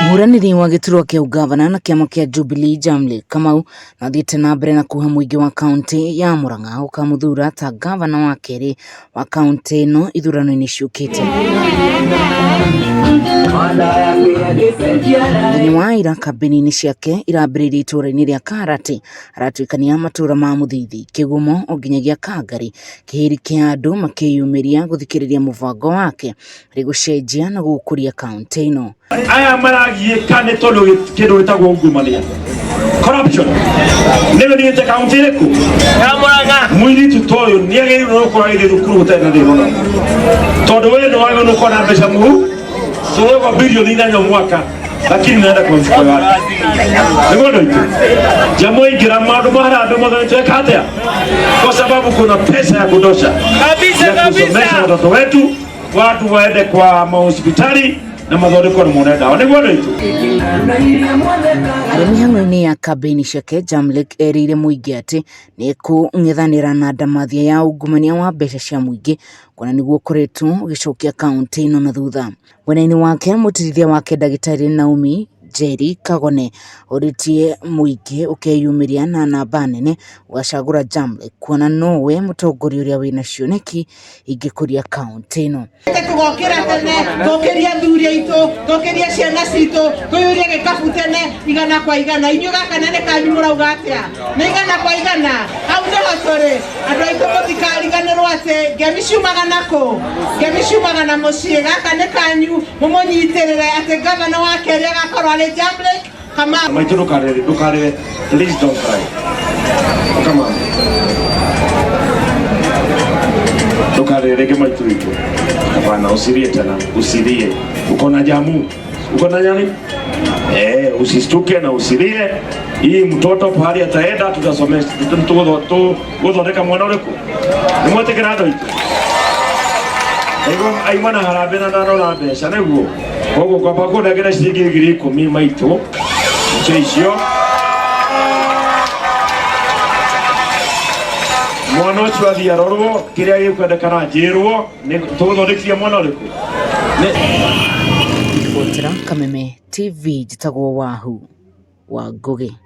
Muraniri wa giturwa kia ugavana na kiama kia Jubilee Jamle Kamau nathiite na mbere na kuha muingi wa kaunti ya Murang'a ukamuthura ta gavana wa keri wa kaunti ino ithurano-ini ciukite. Thini wa ira kambeni-ini ciake irambiririe itura-ini ria Karati aratuikania matura ma Muthithi, Kigumo o nginyagia Kangari, kihiri kia andu makiyumiria guthikiriria mubango wake ri gucenjia na gukuria kaunti ino. Aya maragie kane tondu kindu gitagwo ungumania corruption nebe niite kaunti iriku ya Murang'a mwiri tutoyo ni agirwo gukora iri thukuru gutari na thina tondu we no wage no kona mbeca mu so bilioni 8 mwaka lakini naenda kwa mfuko wake ndio ndio jambo ingira madu maharado mwadha katea kwa sababu kuna pesa ya kutosha kabisa watoto wetu watu waende kwa hospitali na mathondeko ni moneda one gwono itu mihango-ini ya kambeni ciake Jamle erire muingi ati ni kung'ethanira na ndamathia ya ungumania wa mbeca cia muingi kuona niguo ukoretwo ugicokia kaunti ino na thutha. Mwena-ini wake mutirithia wake Ndagitari Naomi Njeri Kagone uritie muingi ukeyumiria na namba nene ugacagura Jamle kuona nowe mutongoria uria wina cioneki ingikuria kaunti ino. Tugokira tene tukiria thuri aitu tukiria ciana citu tuyuria gikabu tene igana kwa igana inyu gaka nene kanyu murauga atia ni igana kwa igana au ndio turi andu aitu mutikariganirwo ati ngemicumaga nako ngemicumaga na mucii gaka ni kanyu mumunyitirire ati gavana wa keri agakorwo ari Jamle Kamau. Maitu ndukare please don't cry. Come on. Tukarereke maitu itu. Hapana, usilie tena, usilie. Uko na jamu? Uko na nani? Usistuke na usilie. Hii mtoto pahali ataenda tutasomesha. Tugodhoreka mwana ureku. Nimwote kirado itu. Ego aimana harabena nano na besha neguo. Kogo kwa pako ndagera shiringi 10 maitu. Icio mwana ucio athia rorwo kiria gikwendekana njirwo tuguthondekia mwana uriku Kameme TV jitagwo Wahu wa Ngugi.